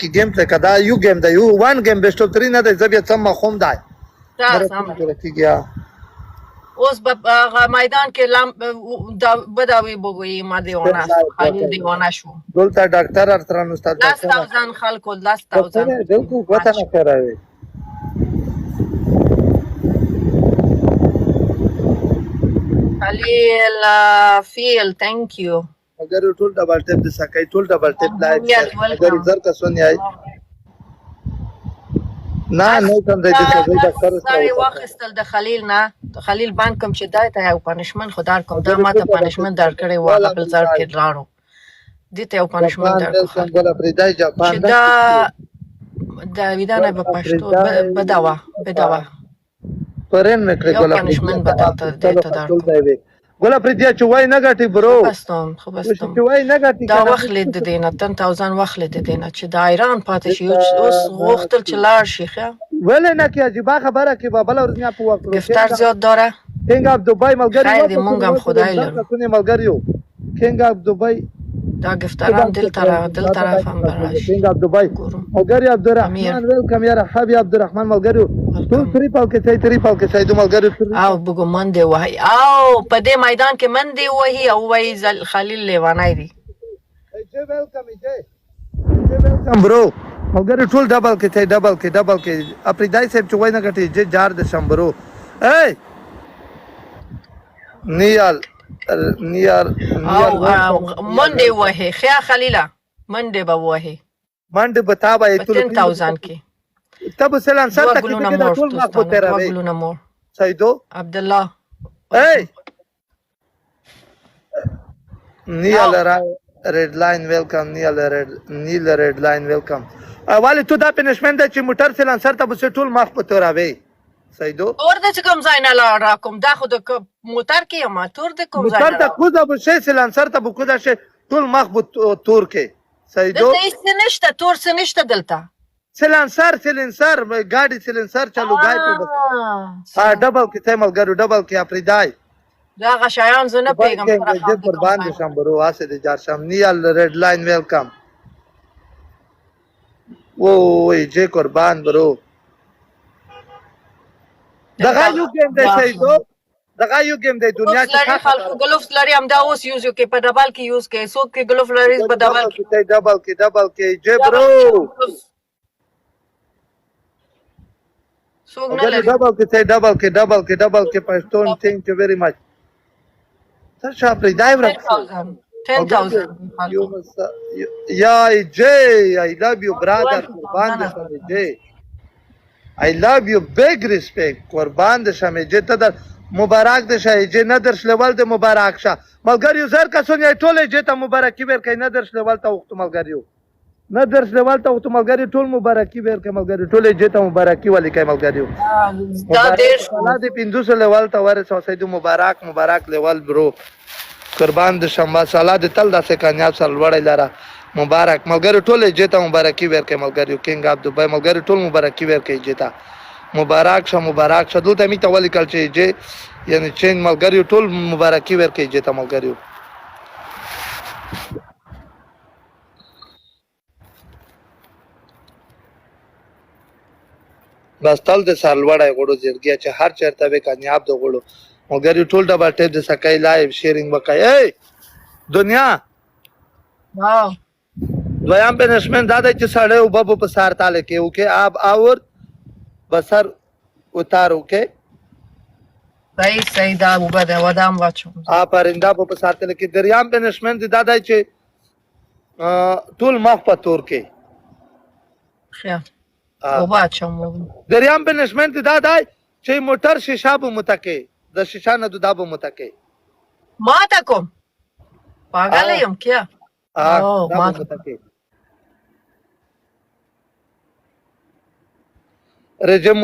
گیم پلی کدا یو گیم دی یو وان گیم بیسټ اف 3 نه دی زبې څم خوم دی دا سم اوس په میدان کې بداوي بوګوي ما دیونه خالد دیونه شو دلته ډاکټر ارتران استاد 10000 خلکو 10000 بالکل وته نه کوي خلیل فیل ثانک یو اگر ټول ډبل ټیپ د سکای ټول ډبل ټیپ لایک اگر زر کا سن یای نه کوم دی چې د ډاکټر سره واخستل د خلیل نه خلیل باندې کوم چې دای ته یو پنشمنت خدار کوم دا ماته پنشمنت درکړي و خپل ځار کې راړو دته یو پنشمنت درکړي بل پریدای جاپان دا ویدانه په پښتو بداوا پرن نکړي ګل پنشمنت بدلته دته درکړي ګل پریدیا چې وای نه غټي برو خو بستم چې وای نه غټي دا وخت لید دینه 10000 وخت لید دینه چې د ایران پاتې شي اوس غوښتل چې لاړ شي ښه ولې نه کې عجیب خبره کې بابل ورنیا په وکړو گفتار زیاد داره کینګ اف دبي ملګری خیر دې مونږ هم خدای لرو ملګریو کینګ اف دبي دا گفتاران دل طرف هم براش کینګ اف دبي ملګری عبدالرحمن ویلکم یا رحبی عبدالرحمن ملګریو ټول تریپل کې سیدو ملګریو او بګو من دی وای او په دې میدان کې من دی وای او وای خلیل لیوانای دی ویلکم برو ملګری ټول ډبل کې اپریدای صاحب چې وای نه غټي چې جار د شمبرو اے نیال منډه وای خیا خلیلا منډه به وای منډه بتا به 10000 کې تب سلام سر تک کې ټول ما کو تیرا وی سیدو عبد الله اے نیال red line welcome نیل red line welcome والی تو دا پنشمنت چې موټر سلانسر ته بس ټول مخ په توراوي سیدو اور د کوم ځای نه لا کوم دا خود موټر کې ما تور د کوم ځای موټر ته خو دا بس سلانسر ته بو دا شي ټول مخ په تور کې سیدو د دې نشته تور سنشته دلته سلانسر ګاډي سلانسر چالو غای په بس ډبل کې تمل ګرو ډبل کې اپریدای دا غشایان زنه پیغام سره قربان دي شم برو واسه دي جار شم نیال red line welcome وای جه قربان برو دغه یو گیم دی سیدو دغه یو گیم دی دنیا کې خلکو ګلوفز لري هم دا اوس یوز کې په ډبل کې یوز کې څوک کې ګلوف لري په ډبل کې جه برو څوک نه لري ډبل کې پښتون ثانک یو ویری مچ سر شاپری دایو را 10000 یا جے I love you brother قربان دې شمه جے I love you big respect قربان دې شمه جے ته در مبارک دې شای جے نه درش لول دې مبارک شه ملګریو زر کا سونی ټوله جے ته مبارکي ورکې نه درش لول ته وخت ملګریو نه درش لول ته وخت ملګری ټول مبارکي ورکې ملګری ټوله جے ته مبارکي ولې کوي ملګریو دا دیش الله دې 500 لول ته ورسو سیدو مبارک لول برو قربان د شمبا سالا د تل داسې کامیاب سال وړی لاره مبارک ملګری ټول جته مبارکي ورکې ملګری کینګ اف دبي ملګری ټول مبارکي ورکې جته مبارک شه دلته می ته ولې کل چې جه یعنی چین ملګری ټول مبارکي ورکې جته ملګری بس تل د سال وړای غړو زیرګیا چې هر چرته به کامیاب د غړو مګر ټول ډبل ټیپ د سکای لایو شیرینګ وکای اے دنیا واو دویام پنشمنت دا چې سړی او بابو په سار تاله کې او کې آب اور بسر اتارو کې صحیح دا وبد ودام واچو پرنده په سار تاله کې دریام پنشمنت دا چې ټول مخ په تور کې خیا او واچو دریام پنشمنت دا چې موټر شیشه به متکه د شیشه نه دابو متکه ماته کوم پاگل یم کیا ماته متکه رجم